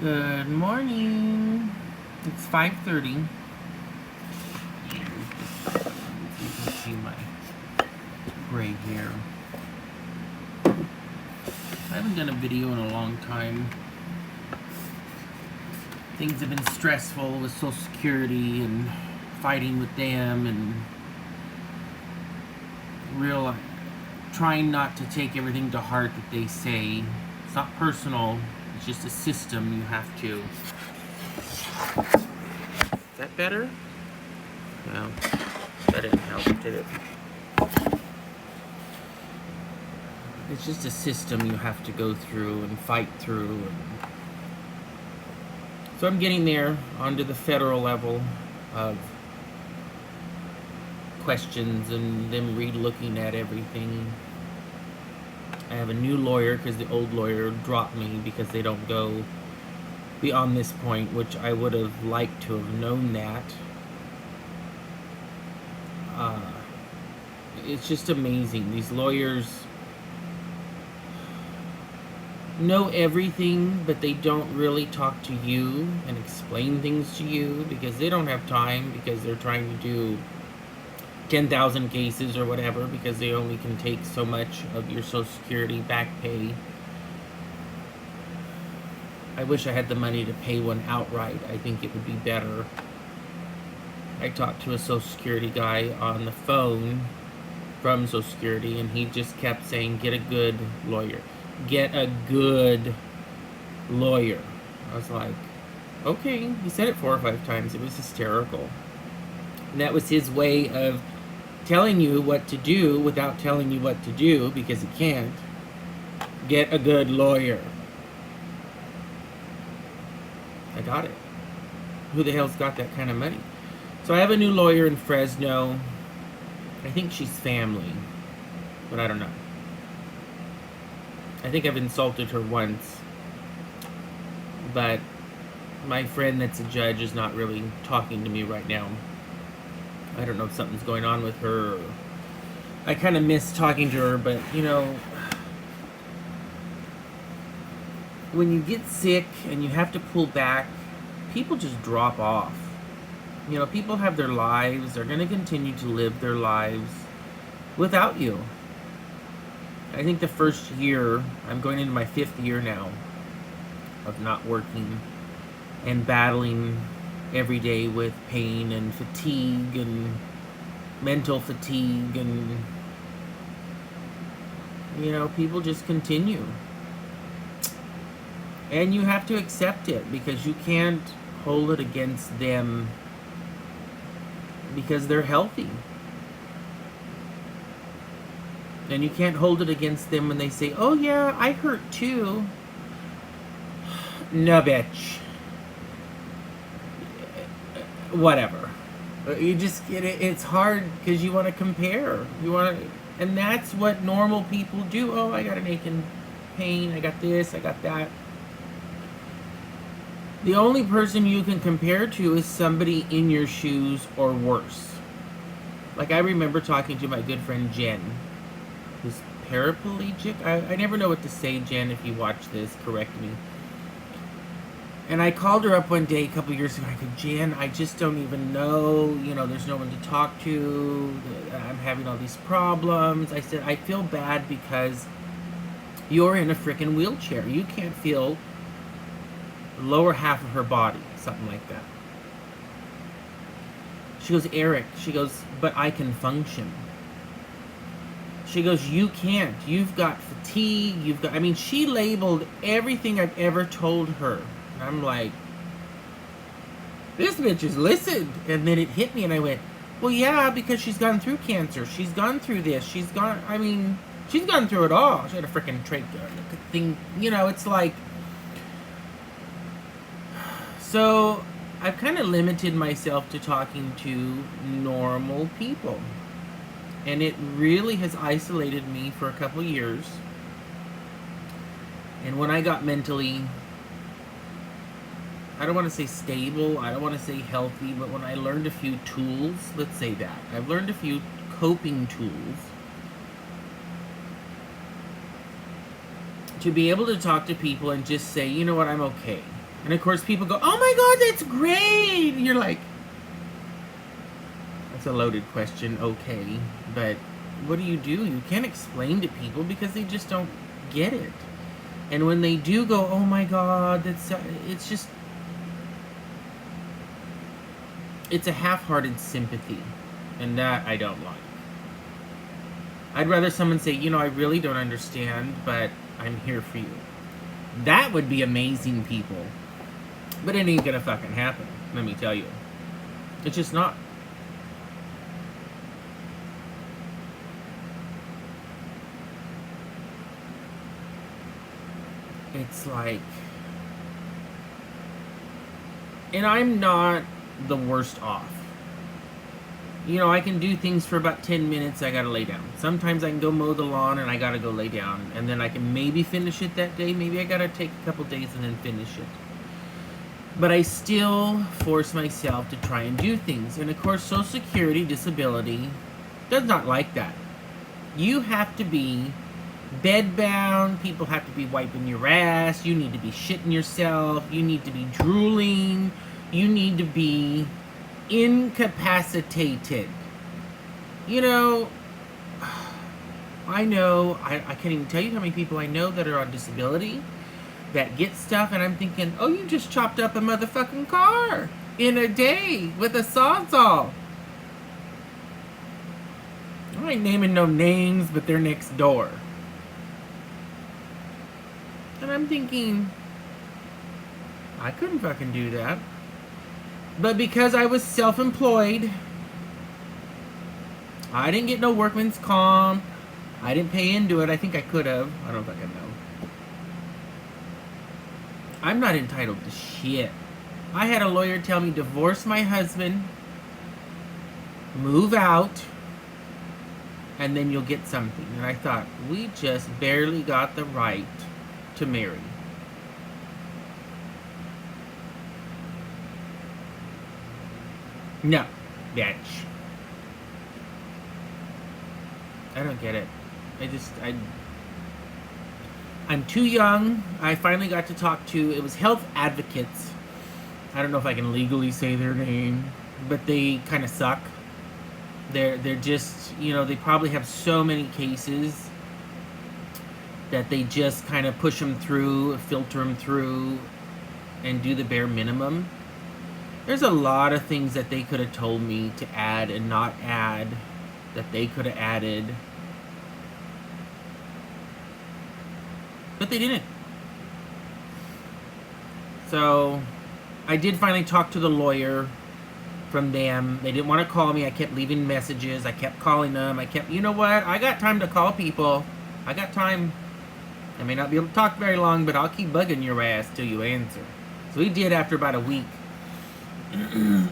Good morning. It's 5:30. You can see my gray hair. I haven't done a video in a long time. Things have been stressful with Social Security and fighting with them and trying not to take everything to heart that they say. It's not personal. It's just a system you have to. Is that better? No, that didn't help, did it? It's just a system you have to go through and fight through. So I'm getting there onto the federal level of questions and them re-looking at everything. I have a new lawyer because the old lawyer dropped me because they don't go beyond this point, which I would have liked to have known that. It's just amazing. These lawyers know everything, but they don't really talk to you and explain things to you because they don't have time, because they're trying to do 10,000 cases or whatever, because they only can take so much of your Social Security back pay. I wish I had the money to pay one outright. I think it would be better. I talked to a Social Security guy on the phone from Social Security, and he just kept saying, get a good lawyer. Get a good lawyer. I was like, okay. He said it 4 or 5 times. It was hysterical. And that was his way of telling you what to do without telling you what to do, because he can't. Get a good lawyer. I got it. Who the hell's got that kind of money? So I have a new lawyer in Fresno. I think she's family, but I don't know. I think I've insulted her once, but my friend that's a judge is not really talking to me right now. I don't know if something's going on with her. I kind of miss talking to her, but you know, when you get sick and you have to pull back, people just drop off. You know, people have their lives. They're going to continue to live their lives without you. I think the first year, I'm going into my 5th year now of not working and battling every day with pain and fatigue and mental fatigue, and you know, people just continue. And you have to accept it, because you can't hold it against them because they're healthy. And you can't hold it against them when they say, oh yeah, I hurt too. No, bitch. Whatever. You just get it. It's hard because you want to compare. And that's what normal people do. Oh, I got an aching pain. I got this. I got that. The only person you can compare to is somebody in your shoes or worse. Like, I remember talking to my good friend Jen, who's paraplegic. I never know what to say, Jen. If you watch this, correct me. And I called her up one day a couple years ago. I said, Jen, I just don't even know. You know, there's no one to talk to. I'm having all these problems. I said, I feel bad because you're in a freaking wheelchair. You can't feel the lower half of her body. Something like that. She goes, Eric, she goes, but I can function. She goes, you can't. You've got fatigue. I mean, she labeled everything I've ever told her. And I'm like, this bitch has listened. And then it hit me and I went, well, yeah, because she's gone through cancer. She's gone through this. She's gone through it all. She had a freaking thing. You know, it's like, so I've kind of limited myself to talking to normal people. And it really has isolated me for a couple years. And when I got mentally, I don't want to say stable, I don't want to say healthy, but when I learned a few tools, let's say that. I've learned a few coping tools to be able to talk to people and just say, you know what, I'm okay. And of course people go, oh my God, that's great. And you're like, that's a loaded question, okay. But what do? You can't explain to people because they just don't get it. And when they do go, oh my God, it's just, it's a half-hearted sympathy. And that I don't like. I'd rather someone say, I really don't understand, but I'm here for you. That would be amazing, people. But it ain't gonna fucking happen, let me tell you. It's just not. It's like, and I'm not the worst off. I can do things for about 10 minutes, I gotta lay down. Sometimes I can go mow the lawn and I gotta go lay down. And then I can maybe finish it that day. Maybe I gotta take a couple days and then finish it. But I still force myself to try and do things. And of course, Social Security Disability does not like that. You have to be bedbound. People have to be wiping your ass. You need to be shitting yourself. You need to be drooling. You need to be incapacitated. I know, I can't even tell you how many people I know that are on disability that get stuff, and I'm thinking, oh, you just chopped up a motherfucking car in a day with a sawzall. I ain't naming no names, but they're next door. And I'm thinking, I couldn't fucking do that. But because I was self-employed, I didn't get no workman's comp. I didn't pay into it. I think I could have. I don't fucking know. I'm not entitled to shit. I had a lawyer tell me, divorce my husband, move out, and then you'll get something. And I thought, we just barely got the right to marry. No, bitch. I don't get it. I'm too young. I finally got to talk to, it was health advocates. I don't know if I can legally say their name, but they kind of suck. They're just, they probably have so many cases that they just kind of push them through, filter them through, and do the bare minimum. There's a lot of things that they could have told me to add and not add, that they could have added. But they didn't. So, I did finally talk to the lawyer from them. They didn't want to call me. I kept leaving messages. I kept calling them. You know what? I got time to call people. I got time. I may not be able to talk very long, but I'll keep bugging your ass till you answer. So he did after about a week. And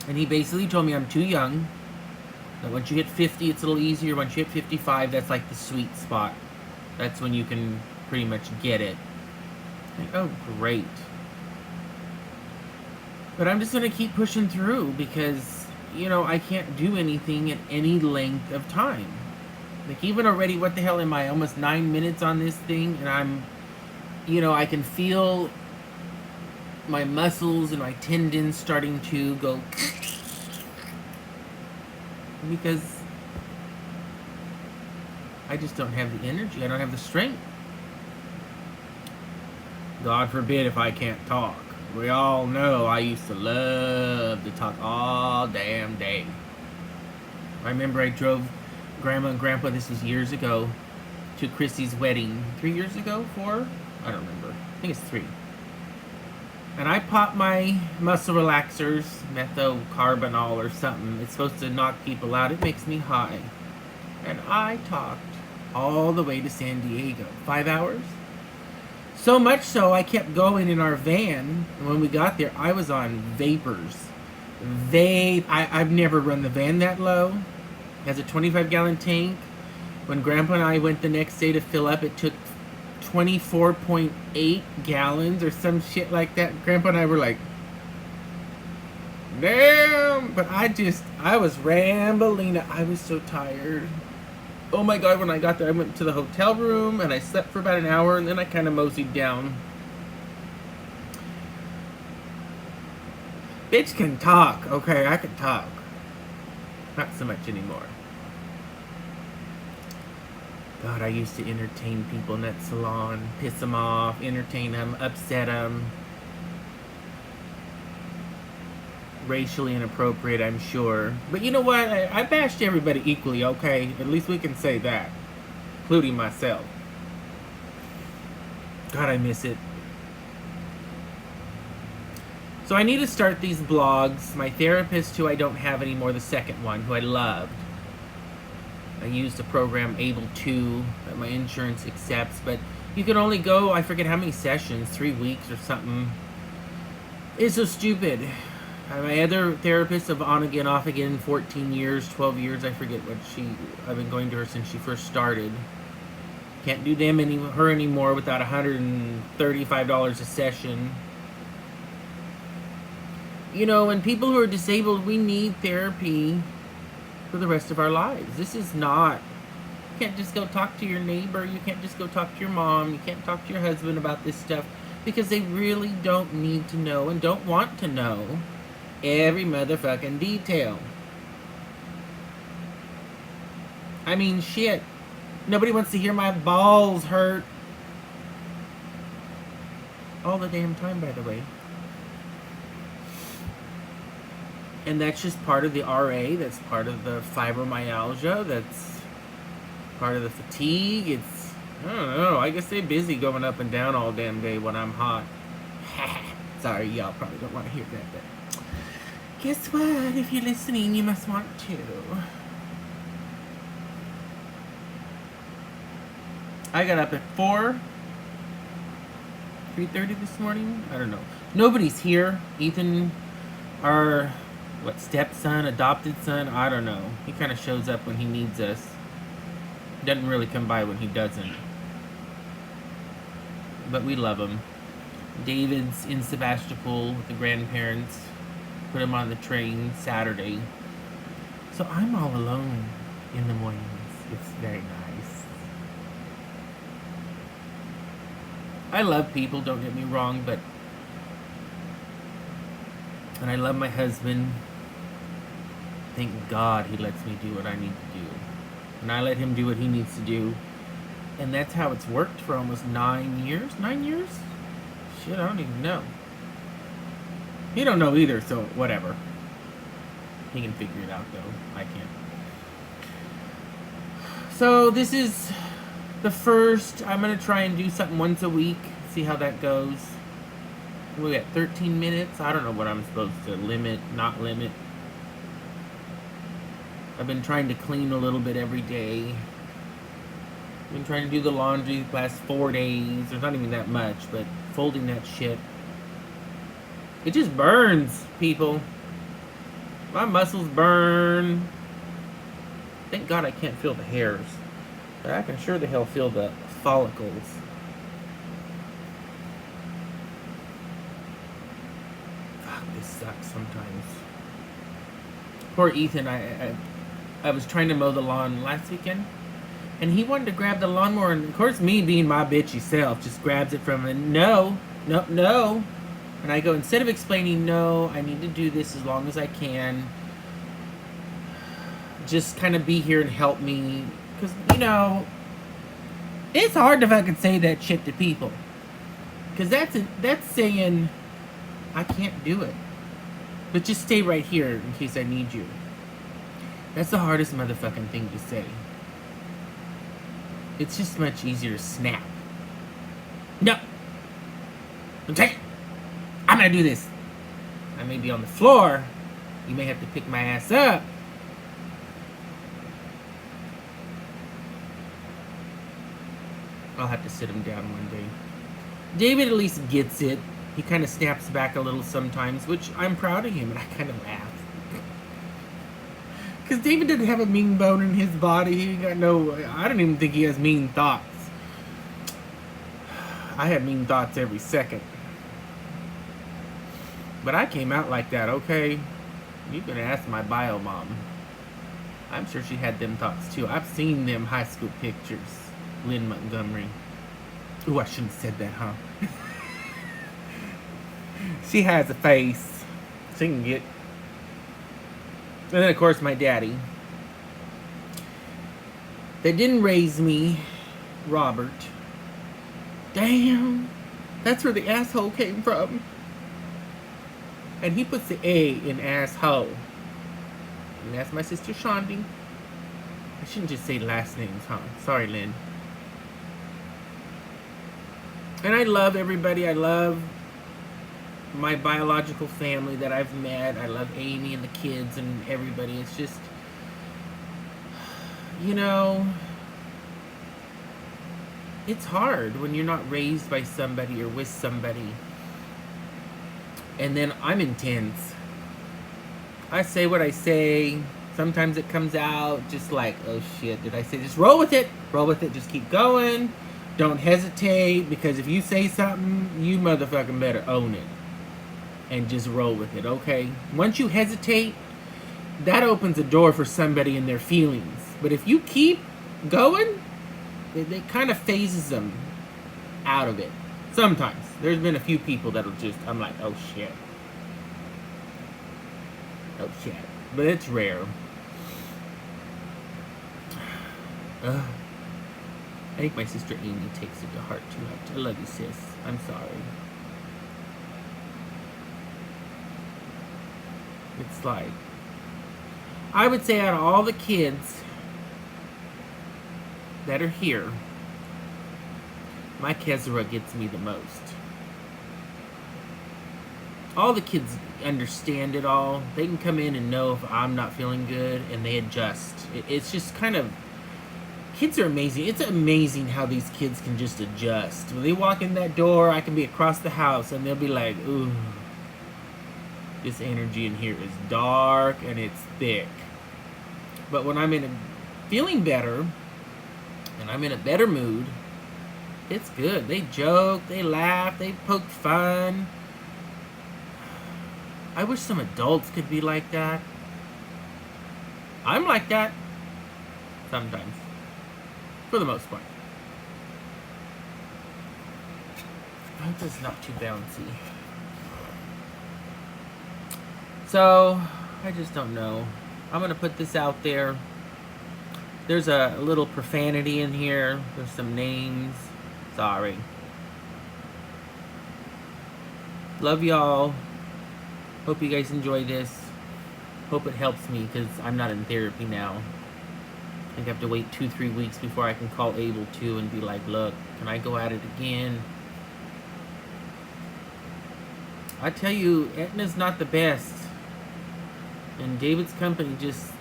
he basically told me I'm too young. That once you hit 50, it's a little easier. Once you hit 55, that's like the sweet spot. That's when you can pretty much get it. Like, oh, great. But I'm just going to keep pushing through because, I can't do anything at any length of time. Like, even already, what the hell am I? Almost 9 minutes on this thing, and I'm, I can feel my muscles and my tendons starting to go because I just don't have the energy. I don't have the strength. God forbid if I can't talk. We all know I used to love to talk all damn day. I remember I drove Grandma and Grandpa, this was years ago, to Chrissy's wedding. 3 years ago? 4? I don't remember. I think it's 3. And I popped my muscle relaxers, methocarbamol or something. It's supposed to knock people out. It makes me high. And I talked all the way to San Diego. 5 hours? So much so, I kept going in our van. And when we got there, I was on vapors. I've never run the van that low. It has a 25-gallon tank. When Grandpa and I went the next day to fill up, it took 24.8 gallons or some shit like that. Grandpa and I were like, damn. But I was rambling. I was so tired. Oh my God, when I got there, I went to the hotel room and I slept for about an hour and then I kind of moseyed down. Bitch can talk, okay? I can talk. Not so much anymore. God, I used to entertain people in that salon. Piss them off, entertain them, upset them. Racially inappropriate, I'm sure. But you know what? I bashed everybody equally, okay? At least we can say that. Including myself. God, I miss it. So I need to start these blogs. My therapist, who I don't have anymore, the second one, who I loved. I used a program, Able2, that my insurance accepts, but you can only go, I forget how many sessions, 3 weeks or something. It's so stupid. My other therapist of on again, off again, 14 years, 12 years, I forget what I've been going to her since she first started. Can't do her anymore without $135 a session. You know, and people who are disabled, we need therapy for the rest of our lives. This is not, you can't just go talk to your neighbor, you can't just go talk to your mom, you can't talk to your husband about this stuff, because they really don't need to know and don't want to know every motherfucking detail. I mean, shit. Nobody wants to hear my balls hurt all the damn time, by the way. And that's just part of the RA, that's part of the fibromyalgia, that's part of the fatigue. It's, I don't know, I guess they're busy going up and down all damn day when I'm hot. Sorry, y'all probably don't want to hear that, but guess what? If you're listening, you must want to. I got up at 3:30 this morning. I don't know. Nobody's here. Ethan, our stepson, adopted son, I don't know. He kind of shows up when he needs us. Doesn't really come by when he doesn't. But we love him. David's in Sebastopol with the grandparents. Put him on the train Saturday. So I'm all alone in the mornings. It's very nice. I love people, don't get me wrong, and I love my husband. Thank God he lets me do what I need to do. And I let him do what he needs to do. And that's how it's worked for almost 9 years. 9 years? Shit, I don't even know. He don't know either, so whatever. He can figure it out, though. I can't. So this is the first. I'm going to try and do something once a week. See how that goes. We got 13 minutes. I don't know what I'm supposed to limit, not limit. I've been trying to clean a little bit every day. I've been trying to do the laundry the last 4 days. There's not even that much, but folding that shit. It just burns, people. My muscles burn. Thank God I can't feel the hairs. But I can sure the hell feel the follicles. Fuck, this sucks sometimes. Poor Ethan, I was trying to mow the lawn last weekend, and he wanted to grab the lawnmower, and of course me being my bitchy self just grabs it from him. No. And I go, instead of explaining, no, I need to do this as long as I can, just kind of be here and help me, because, you know, it's hard to fucking say that shit to people, because that's saying I can't do it, but just stay right here in case I need you. That's the hardest motherfucking thing to say. It's just much easier to snap. No. Okay. I'm gonna do this. I may be on the floor. You may have to pick my ass up. I'll have to sit him down one day. David at least gets it. He kind of snaps back a little sometimes, which I'm proud of him, and I kind of laugh. Because David didn't have a mean bone in his body. He got no... I don't even think he has mean thoughts. I have mean thoughts every second. But I came out like that, okay? You can ask my bio mom. I'm sure she had them thoughts too. I've seen them high school pictures. Lynn Montgomery. Ooh, I shouldn't have said that, huh? She has a face. they can get. And then, of course, my daddy. They didn't raise me, Robert. Damn. That's where the asshole came from. And he puts the A in asshole. And that's my sister Shondi. I shouldn't just say last names, huh? Sorry, Lynn. And I love everybody. I love my biological family that I've met. I love Amy and the kids and everybody. It's just, you know, it's hard when you're not raised by somebody or with somebody. And then I'm intense. I say what I say. Sometimes it comes out just like, oh shit, did I say? Just roll with it. Roll with it. Just keep going. Don't hesitate, because if you say something, you motherfucking better own it. And just roll with it, okay? Once you hesitate, that opens a door for somebody in their feelings. But if you keep going, it kind of phases them out of it. Sometimes. There's been a few people that'll just, I'm like, oh shit. Oh shit. But it's rare. I think my sister Amy takes it to heart too much. I love you, sis. I'm sorry. It's like, I would say out of all the kids that are here, my Kezra gets me the most. All the kids understand it all. They can come in and know if I'm not feeling good, and they adjust. It's just kind of, kids are amazing. It's amazing how these kids can just adjust. When they walk in that door, I can be across the house, and they'll be like, ooh, this energy in here is dark and it's thick. But when I'm feeling better, and I'm in a better mood, it's good. They joke, they laugh, they poke fun. I wish some adults could be like that. I'm like that. Sometimes. For the most part. I hope it's not too bouncy. So, I just don't know. I'm going to put this out there. There's a little profanity in here. There's some names. Sorry. Love y'all. Hope you guys enjoy this. Hope it helps me, because I'm not in therapy now. I think I have to wait 2-3 weeks before I can call Abel to and be like, look, can I go at it again? I tell you, Aetna's not the best. And David's company just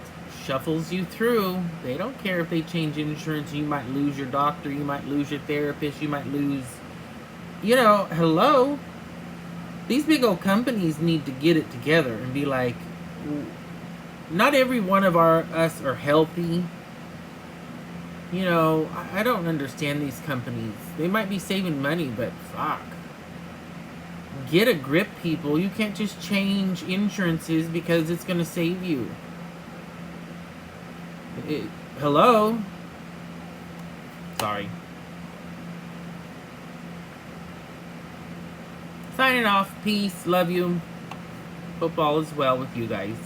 shuffles you through. They don't care if they change insurance. You might lose your doctor. You might lose your therapist. You might lose... You know, hello? These big old companies need to get it together and be like, not every one of us are healthy. You know, I don't understand these companies. They might be saving money, but fuck. Get a grip, people. You can't just change insurances because it's going to save you. Hello? Sorry. Signing off. Peace. Love you. Hope all is well with you guys.